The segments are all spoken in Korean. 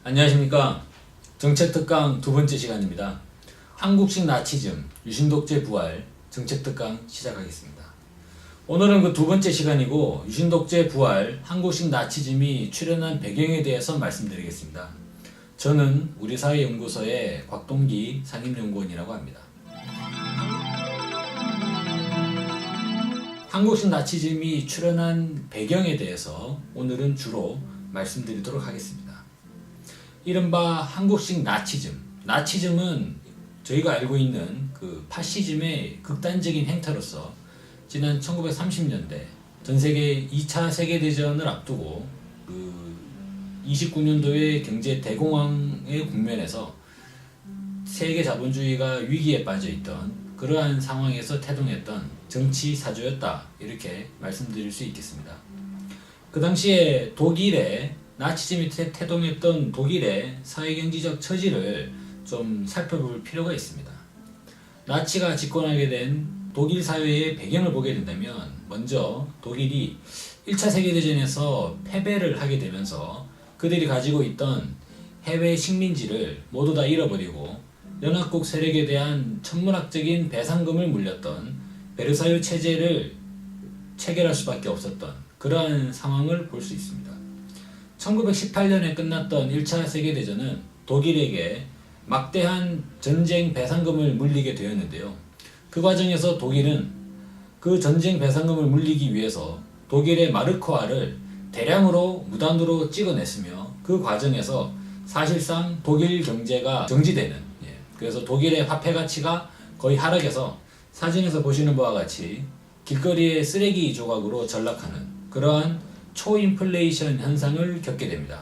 안녕하십니까. 정책특강 두 번째 시간입니다. 한국식 나치즘, 유신독재 부활 정책특강 시작하겠습니다. 오늘은 그 두 번째 시간이고 유신독재 부활, 한국식 나치즘이 출현한 배경에 대해서 말씀드리겠습니다. 저는 우리사회연구소의 곽동기 상임연구원이라고 합니다. 한국식 나치즘이 출현한 배경에 대해서 오늘은 주로 말씀드리도록 하겠습니다. 이른바 한국식 나치즘. 나치즘은 저희가 알고 있는 그 파시즘의 극단적인 행태로서 지난 1930년대 전 세계 2차 세계대전을 앞두고 그 29년도의 경제 대공황의 국면에서 세계 자본주의가 위기에 빠져 있던 그러한 상황에서 태동했던 정치 사조였다, 이렇게 말씀드릴 수 있겠습니다. 그 당시에 독일의 나치즘이 태동했던 독일의 사회경제적 처지를 좀 살펴볼 필요가 있습니다. 나치가 집권하게 된 독일 사회의 배경을 보게 된다면 먼저 독일이 1차 세계대전에서 패배를 하게 되면서 그들이 가지고 있던 해외 식민지를 모두 다 잃어버리고 연합국 세력에 대한 천문학적인 배상금을 물렸던 베르사유 체제를 체결할 수밖에 없었던 그러한 상황을 볼 수 있습니다. 1918년에 끝났던 1차 세계대전은 독일에게 막대한 전쟁 배상금을 물리게 되었는데요. 그 과정에서 독일은 그 전쟁 배상금을 물리기 위해서 독일의 마르크화를 대량으로 무단으로 찍어냈으며 그 과정에서 사실상 독일 경제가 정지되는, 그래서 독일의 화폐 가치가 거의 하락해서 사진에서 보시는 바와 같이 길거리에 쓰레기 조각으로 전락하는 그러한 초인플레이션 현상을 겪게 됩니다.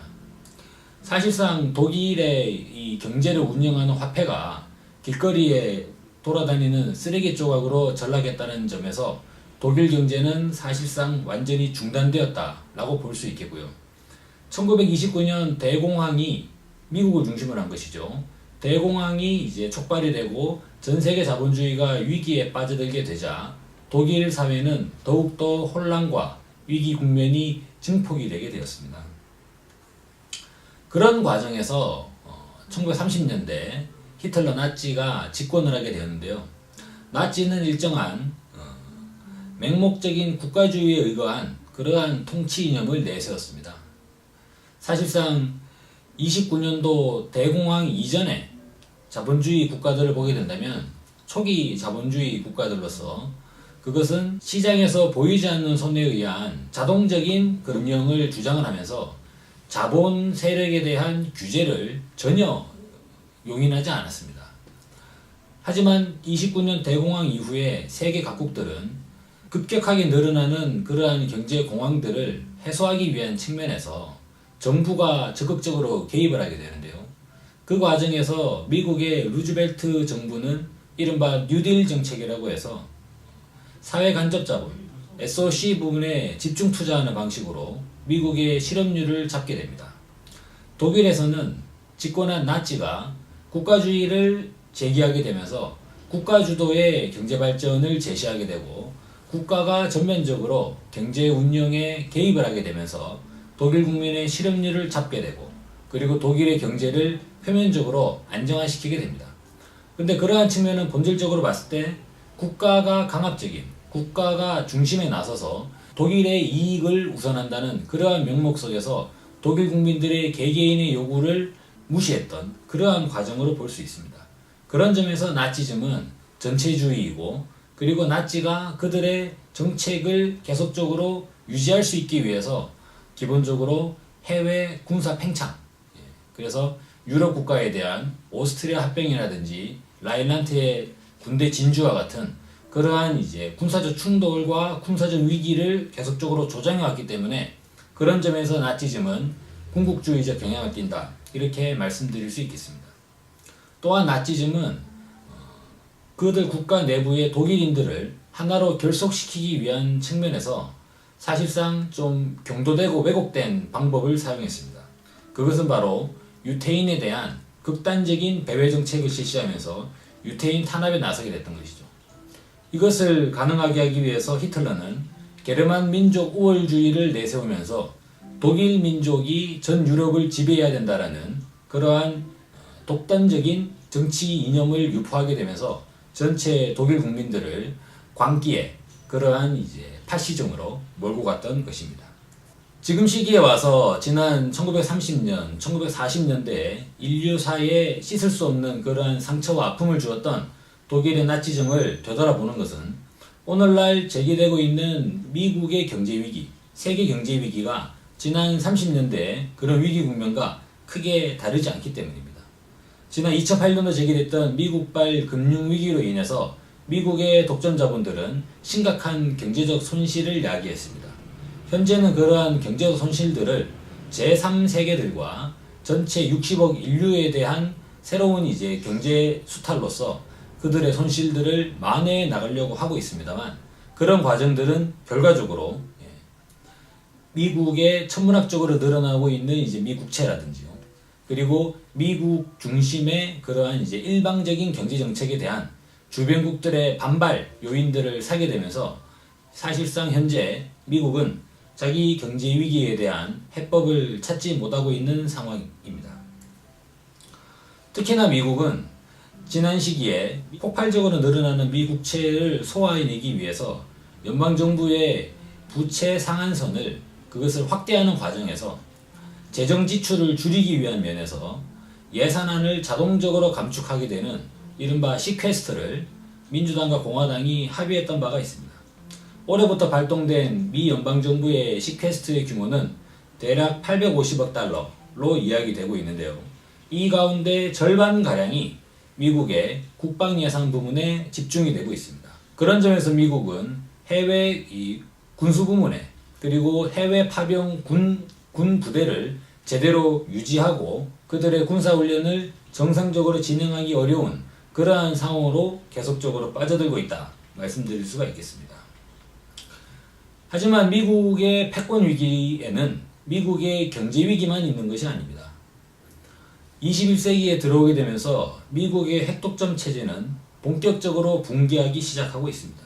사실상 독일의 이 경제를 운영하는 화폐가 길거리에 돌아다니는 쓰레기 조각으로 전락했다는 점에서 독일 경제는 사실상 완전히 중단되었다라고 볼 수 있겠고요. 1929년 대공황이 미국을 중심으로 한 것이죠. 대공황이 이제 촉발이 되고 전 세계 자본주의가 위기에 빠져들게 되자 독일 사회는 더욱더 혼란과 위기 국면이 증폭이 되게 되었습니다. 그런 과정에서 1930년대 히틀러 나치가 집권을 하게 되었는데요. 나치는 일정한 맹목적인 국가주의에 의거한 그러한 통치 이념을 내세웠습니다. 사실상 29년도 대공황 이전에 자본주의 국가들을 보게 된다면 초기 자본주의 국가들로서 그것은 시장에서 보이지 않는 손에 의한 자동적인 금융을 주장을 하면서 자본 세력에 대한 규제를 전혀 용인하지 않았습니다. 하지만 29년 대공황 이후에 세계 각국들은 급격하게 늘어나는 그러한 경제 공황들을 해소하기 위한 측면에서 정부가 적극적으로 개입을 하게 되는데요. 그 과정에서 미국의 루즈벨트 정부는 이른바 뉴딜 정책이라고 해서 사회 간접 자본, SOC 부분에 집중 투자하는 방식으로 미국의 실업률을 잡게 됩니다. 독일에서는 집권한 나치가 국가주의를 제기하게 되면서 국가 주도의 경제 발전을 제시하게 되고 국가가 전면적으로 경제 운영에 개입을 하게 되면서 독일 국민의 실업률을 잡게 되고 그리고 독일의 경제를 표면적으로 안정화시키게 됩니다. 그런데 그러한 측면은 본질적으로 봤을 때 국가가 강압적인, 국가가 중심에 나서서 독일의 이익을 우선한다는 그러한 명목 속에서 독일 국민들의 개개인의 요구를 무시했던 그러한 과정으로 볼 수 있습니다. 그런 점에서 나치즘은 전체주의이고 그리고 나치가 그들의 정책을 계속적으로 유지할 수 있기 위해서 기본적으로 해외 군사 팽창, 그래서 유럽 국가에 대한 오스트리아 합병이라든지 라인란트의 군대 진주와 같은 그러한 이제 군사적 충돌과 군사적 위기를 계속적으로 조장해 왔기 때문에 그런 점에서 나치즘은 군국주의적 경향을 띈다, 이렇게 말씀드릴 수 있겠습니다. 또한 나치즘은 그들 국가 내부의 독일인들을 하나로 결속시키기 위한 측면에서 사실상 좀 경도되고 왜곡된 방법을 사용했습니다. 그것은 바로 유태인에 대한 극단적인 배회 정책을 실시하면서 유태인 탄압에 나서게 됐던 것이죠. 이것을 가능하게 하기 위해서 히틀러는 게르만 민족 우월주의를 내세우면서 독일 민족이 전 유럽을 지배해야 된다라는 그러한 독단적인 정치 이념을 유포하게 되면서 전체 독일 국민들을 광기에 그러한 파시즘으로 몰고 갔던 것입니다. 지금 시기에 와서 지난 1930년, 1940년대에 인류사에 씻을 수 없는 그러한 상처와 아픔을 주었던 독일의 나치즘을 되돌아보는 것은 오늘날 제기되고 있는 미국의 경제위기, 세계 경제위기가 지난 30년대의 그런 위기 국면과 크게 다르지 않기 때문입니다. 지난 2008년도 제기됐던 미국발 금융위기로 인해서 미국의 독점 자본들은 심각한 경제적 손실을 야기했습니다. 현재는 그러한 경제적 손실들을 제3세계들과 전체 60억 인류에 대한 새로운 경제 수탈로서 그들의 손실들을 만회해 나가려고 하고 있습니다만 그런 과정들은 결과적으로 미국의 천문학적으로 늘어나고 있는 미국채라든지요. 그리고 미국 중심의 그러한 일방적인 경제 정책에 대한 주변국들의 반발 요인들을 사게 되면서 사실상 현재 미국은 자기 경제 위기에 대한 해법을 찾지 못하고 있는 상황입니다. 특히나 미국은 지난 시기에 폭발적으로 늘어나는 미국채를 소화해내기 위해서 연방정부의 부채 상한선을 그것을 확대하는 과정에서 재정 지출을 줄이기 위한 면에서 예산안을 자동적으로 감축하게 되는 이른바 시퀘스트를 민주당과 공화당이 합의했던 바가 있습니다. 올해부터 발동된 미 연방정부의 시퀘스트의 규모는 대략 850억 달러로 이야기되고 있는데요. 이 가운데 절반가량이 미국의 국방예산 부문에 집중이 되고 있습니다. 그런 점에서 미국은 해외 군수 부문에 그리고 해외 파병 군 부대를 제대로 유지하고 그들의 군사훈련을 정상적으로 진행하기 어려운 그러한 상황으로 계속적으로 빠져들고 있다 말씀드릴 수가 있겠습니다. 하지만 미국의 패권 위기에는 미국의 경제 위기만 있는 것이 아닙니다. 21세기에 들어오게 되면서 미국의 핵독점 체제는 본격적으로 붕괴하기 시작하고 있습니다.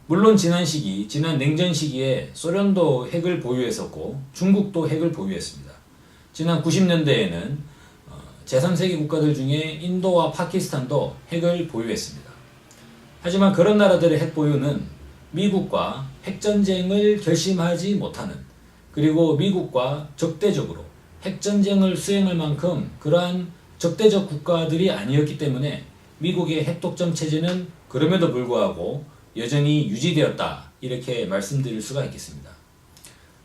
물론 지난 냉전 시기에 소련도 핵을 보유했었고 중국도 핵을 보유했습니다. 지난 90년대에는 제3세계 국가들 중에 인도와 파키스탄도 핵을 보유했습니다. 하지만 그런 나라들의 핵 보유는 미국과 핵전쟁을 결심하지 못하는 그리고 미국과 적대적으로 핵전쟁을 수행할 만큼 그러한 적대적 국가들이 아니었기 때문에 미국의 핵독점 체제는 그럼에도 불구하고 여전히 유지되었다 이렇게 말씀드릴 수가 있겠습니다.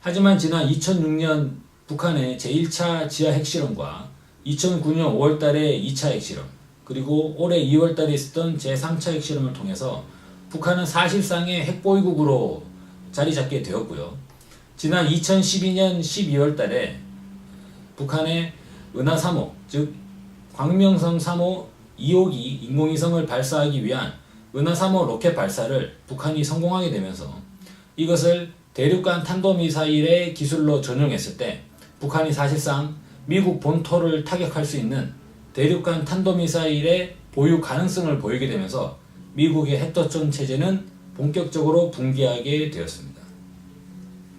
하지만 지난 2006년 북한의 제1차 지하 핵실험과 2009년 5월달에 2차 핵실험 그리고 올해 2월달에 있었던 제3차 핵실험을 통해서 북한은 사실상의 핵보유국으로 자리 잡게 되었고요. 지난 2012년 12월달에 북한의 은하 3호 즉 광명성 3호 2호기 인공위성을 발사하기 위한 은하 3호 로켓 발사를 북한이 성공하게 되면서 이것을 대륙간 탄도미사일의 기술로 전용했을 때 북한이 사실상 미국 본토를 타격할 수 있는 대륙간 탄도미사일의 보유 가능성을 보이게 되면서 미국의 핵독점 체제는 본격적으로 붕괴하게 되었습니다.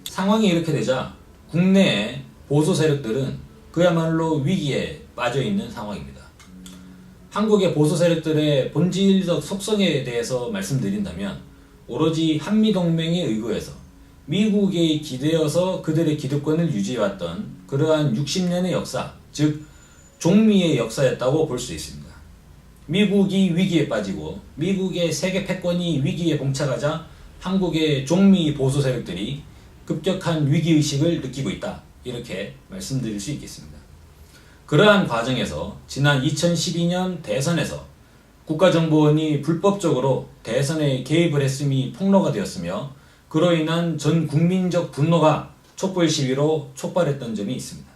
상황이 이렇게 되자 국내의 보수 세력들은 그야말로 위기에 빠져 있는 상황입니다. 한국의 보수 세력들의 본질적 속성에 대해서 말씀드린다면 오로지 한미동맹에 의거해서 미국에 기대어서 그들의 기득권을 유지해왔던 그러한 60년의 역사, 즉 종미의 역사였다고 볼 수 있습니다. 미국이 위기에 빠지고 미국의 세계 패권이 위기에 봉착하자 한국의 종미 보수 세력들이 급격한 위기의식을 느끼고 있다. 이렇게 말씀드릴 수 있겠습니다. 그러한 과정에서 지난 2012년 대선에서 국가정보원이 불법적으로 대선에 개입을 했음이 폭로가 되었으며 그로 인한 전 국민적 분노가 촛불 시위로 촉발했던 점이 있습니다.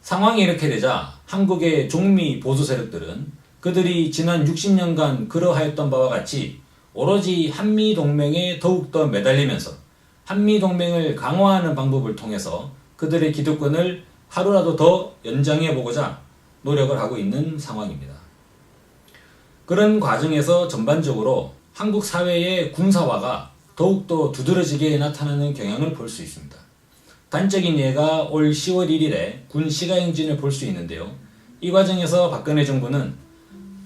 상황이 이렇게 되자 한국의 종미 보수 세력들은 그들이 지난 60년간 그러하였던 바와 같이 오로지 한미동맹에 더욱더 매달리면서 한미동맹을 강화하는 방법을 통해서 그들의 기득권을 하루라도 더 연장해 보고자 노력을 하고 있는 상황입니다. 그런 과정에서 전반적으로 한국 사회의 군사화가 더욱더 두드러지게 나타나는 경향을 볼 수 있습니다. 단적인 예가 올 10월 1일에 군 시가행진을 볼 수 있는데요. 이 과정에서 박근혜 정부는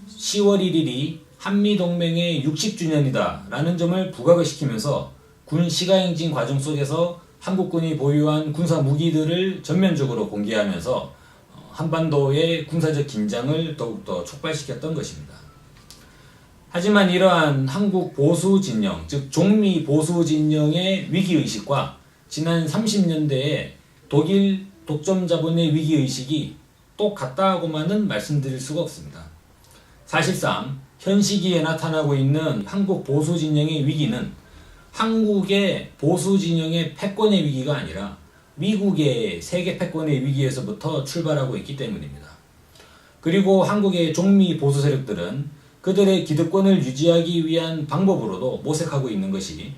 10월 1일이 한미동맹의 60주년이다 라는 점을 부각을 시키면서 군 시가행진 과정 속에서 한국군이 보유한 군사 무기들을 전면적으로 공개하면서 한반도의 군사적 긴장을 더욱더 촉발시켰던 것입니다. 하지만 이러한 한국 보수 진영, 즉 종미 보수 진영의 위기의식과 지난 30년대의 독일 독점 자본의 위기의식이 똑같다고만은 말씀드릴 수가 없습니다. 사실상 현 시기에 나타나고 있는 한국 보수 진영의 위기는 한국의 보수 진영의 패권의 위기가 아니라 미국의 세계 패권의 위기에서부터 출발하고 있기 때문입니다. 그리고 한국의 종미 보수 세력들은 그들의 기득권을 유지하기 위한 방법으로도 모색하고 있는 것이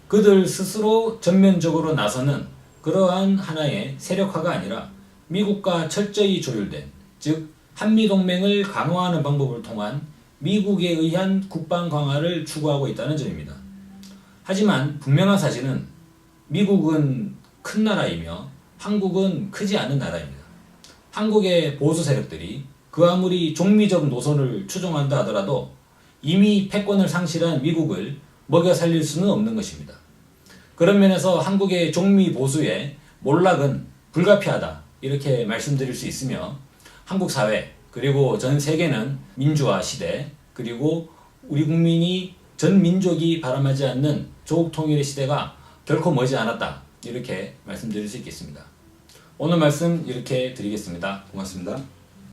그들 스스로 전면적으로 나서는 그러한 하나의 세력화가 아니라 미국과 철저히 조율된, 즉 한미동맹을 강화하는 방법을 통한 미국에 의한 국방 강화를 추구하고 있다는 점입니다. 하지만 분명한 사실은 미국은 큰 나라이며 한국은 크지 않은 나라입니다. 한국의 보수 세력들이 그 아무리 종미적 노선을 추종한다 하더라도 이미 패권을 상실한 미국을 먹여 살릴 수는 없는 것입니다. 그런 면에서 한국의 종미 보수의 몰락은 불가피하다 이렇게 말씀드릴 수 있으며 한국 사회 그리고 전 세계는 민주화 시대 그리고 우리 국민이 전 민족이 바람하지 않는 조국 통일의 시대가 결코 머지 않았다 이렇게 말씀드릴 수 있겠습니다. 오늘 말씀 이렇게 드리겠습니다. 고맙습니다.